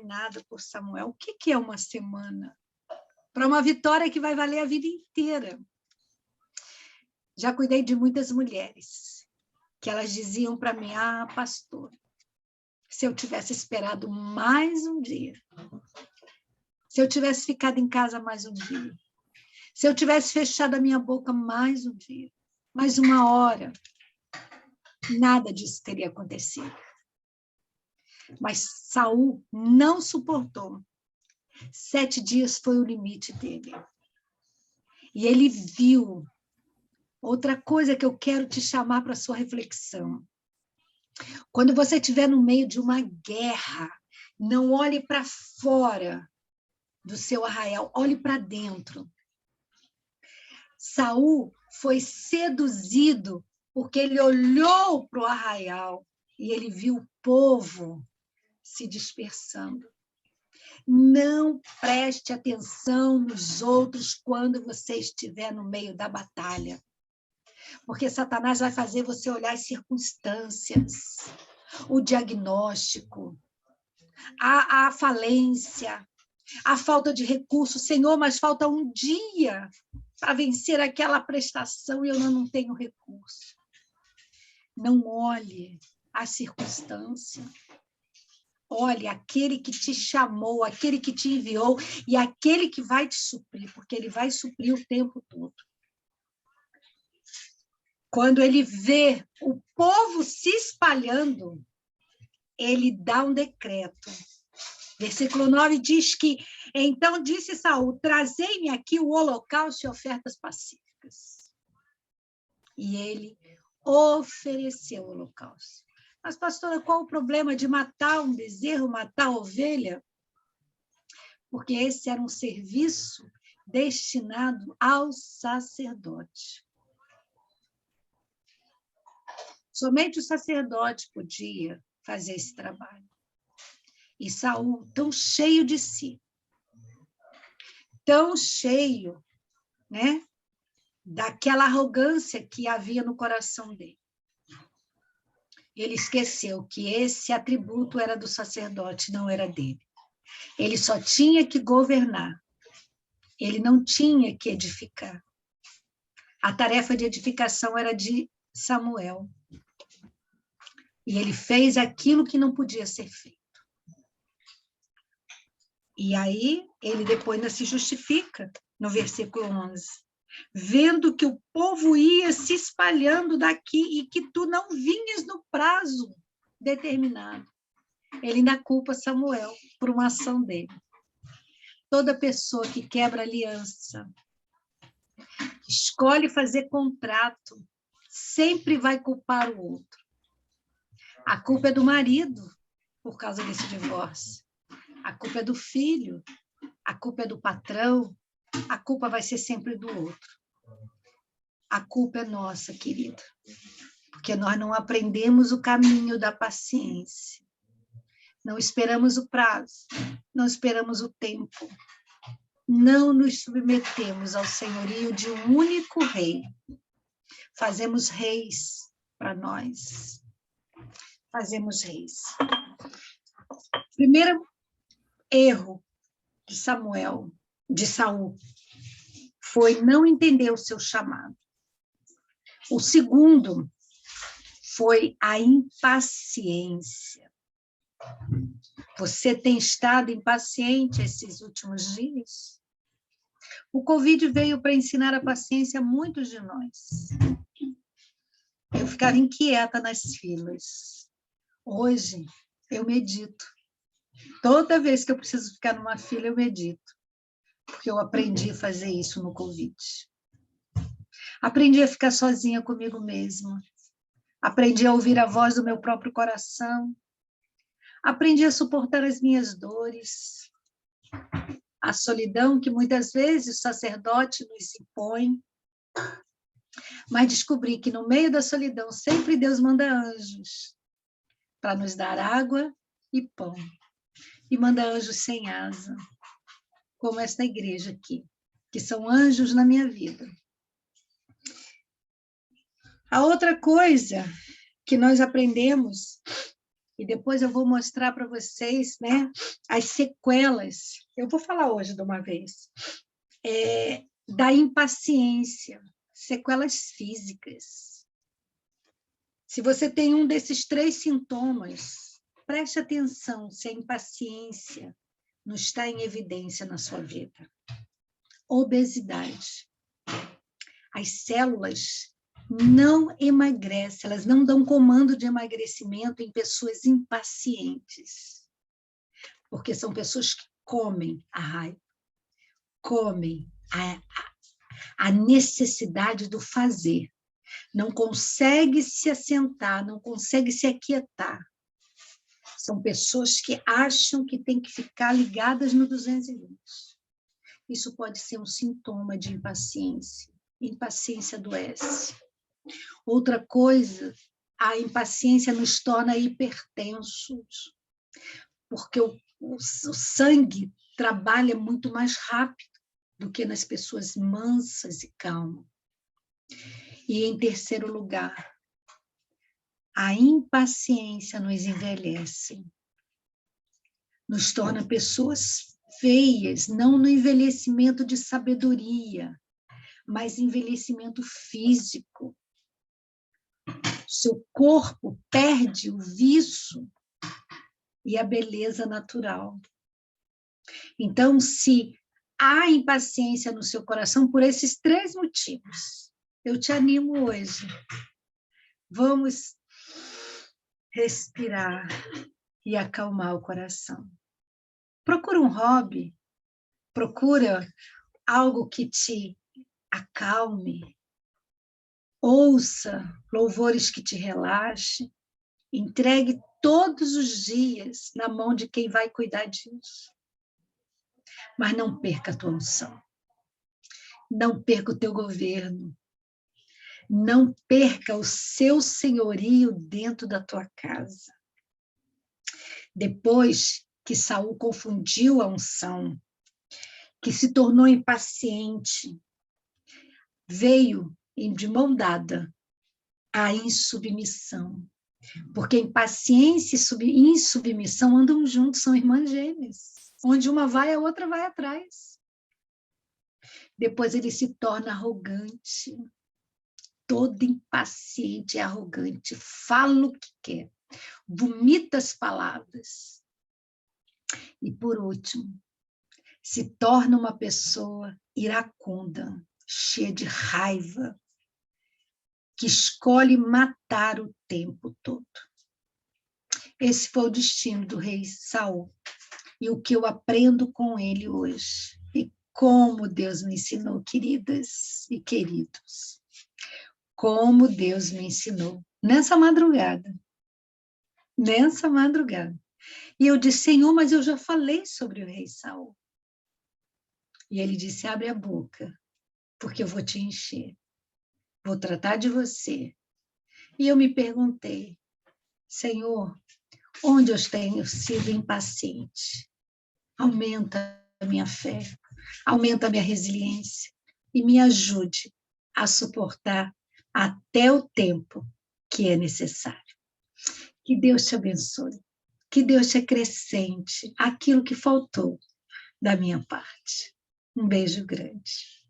Nada por Samuel. O que é uma semana? Para uma vitória que vai valer a vida inteira. Já cuidei de muitas mulheres que elas diziam para mim: ah, pastor, se eu tivesse esperado mais um dia, se eu tivesse ficado em casa mais um dia, se eu tivesse fechado a minha boca mais um dia, mais uma hora, nada disso teria acontecido. Mas Saul não suportou. 7 dias foi o limite dele. E ele viu. Outra coisa que eu quero te chamar para a sua reflexão. Quando você estiver no meio de uma guerra, não olhe para fora do seu arraial, olhe para dentro. Saul foi seduzido porque ele olhou para o arraial e ele viu o povo se dispersando. Não preste atenção nos outros quando você estiver no meio da batalha. Porque Satanás vai fazer você olhar as circunstâncias, o diagnóstico, a falência, a falta de recursos. Senhor, mas falta um dia para vencer aquela prestação e eu não tenho recurso. Não olhe a circunstância. Olhe aquele que te chamou, aquele que te enviou e aquele que vai te suprir, porque ele vai suprir o tempo todo. Quando ele vê o povo se espalhando, ele dá um decreto. Versículo 9 diz que, então disse Saul, trazei-me aqui o holocausto e ofertas pacíficas. E ele ofereceu o holocausto. Mas, pastora, qual o problema de matar um bezerro, matar a ovelha? Porque esse era um serviço destinado ao sacerdote. Somente o sacerdote podia fazer esse trabalho. E Saul, tão cheio de si, tão cheio, né, daquela arrogância que havia no coração dele, ele esqueceu que esse atributo era do sacerdote, não era dele. Ele só tinha que governar. Ele não tinha que edificar. A tarefa de edificação era de Samuel. E ele fez aquilo que não podia ser feito. E aí, ele depois ainda se justifica, no versículo 11. Vendo que o povo ia se espalhando daqui e que tu não vinhas no prazo determinado. Ele ainda culpa Samuel por uma ação dele. Toda pessoa que quebra aliança, escolhe fazer contrato, sempre vai culpar o outro. A culpa é do marido, por causa desse divórcio. A culpa é do filho. A culpa é do patrão. A culpa vai ser sempre do outro. A culpa é nossa, querido. Porque nós não aprendemos o caminho da paciência. Não esperamos o prazo. Não esperamos o tempo. Não nos submetemos ao senhorio de um único rei. Fazemos reis para nós. Fazemos reis. Primeiro erro de Saul, foi não entender o seu chamado. O segundo foi a impaciência. Você tem estado impaciente esses últimos dias? O Covid veio para ensinar a paciência a muitos de nós. Eu ficava inquieta nas filas. Hoje, eu medito. Toda vez que eu preciso ficar numa fila, eu medito. Porque eu aprendi a fazer isso no Covid. Aprendi a ficar sozinha comigo mesma. Aprendi a ouvir a voz do meu próprio coração. Aprendi a suportar as minhas dores. A solidão que muitas vezes o sacerdote nos impõe. Mas descobri que no meio da solidão sempre Deus manda anjos para nos dar água e pão. E manda anjos sem asa, como esta igreja aqui, que são anjos na minha vida. A outra coisa que nós aprendemos E depois eu vou mostrar para vocês, né, as sequelas. Eu vou falar hoje de uma vez. Da impaciência, sequelas físicas. Se você tem um desses 3 sintomas, preste atenção se a impaciência não está em evidência na sua vida. Obesidade. As células não emagrecem, elas não dão comando de emagrecimento em pessoas impacientes. Porque são pessoas que comem a raiva, comem a necessidade do fazer. Não consegue se assentar, não consegue se aquietar. São pessoas que acham que tem que ficar ligadas no 220. Isso pode ser um sintoma de impaciência. Impaciência adoece. Outra coisa, a impaciência nos torna hipertensos, porque o sangue trabalha muito mais rápido do que nas pessoas mansas e calmas. E, em terceiro lugar, a impaciência nos envelhece, nos torna pessoas feias, não no envelhecimento de sabedoria, mas envelhecimento físico. Seu corpo perde o viço e a beleza natural. Então, se há impaciência no seu coração por esses 3 motivos, eu te animo hoje. Vamos respirar e acalmar o coração. Procura um hobby, procura algo que te acalme, ouça louvores que te relaxem, entregue todos os dias na mão de quem vai cuidar disso. Mas não perca a tua unção, não perca o teu governo, não perca o seu senhorio dentro da tua casa. Depois que Saul confundiu a unção, que se tornou impaciente, veio de mão dada a insubmissão. Porque impaciência e insubmissão andam juntos, são irmãs gêmeas. Onde uma vai, a outra vai atrás. Depois ele se torna arrogante. Todo impaciente é arrogante. Fala o que quer. Vomita as palavras. E, por último, se torna uma pessoa iracunda, cheia de raiva, que escolhe matar o tempo todo. Esse foi o destino do rei Saul. E o que eu aprendo com ele hoje. E como Deus me ensinou, queridas e queridos. Como Deus me ensinou. Nessa madrugada. Nessa madrugada. E eu disse, Senhor, mas eu já falei sobre o rei Saul. E ele disse, abre a boca, porque eu vou te encher. Vou tratar de você. E eu me perguntei, Senhor, onde eu tenho sido impaciente? Aumenta a minha fé, aumenta a minha resiliência e me ajude a suportar até o tempo que é necessário. Que Deus te abençoe, que Deus te acrescente aquilo que faltou da minha parte. Um beijo grande.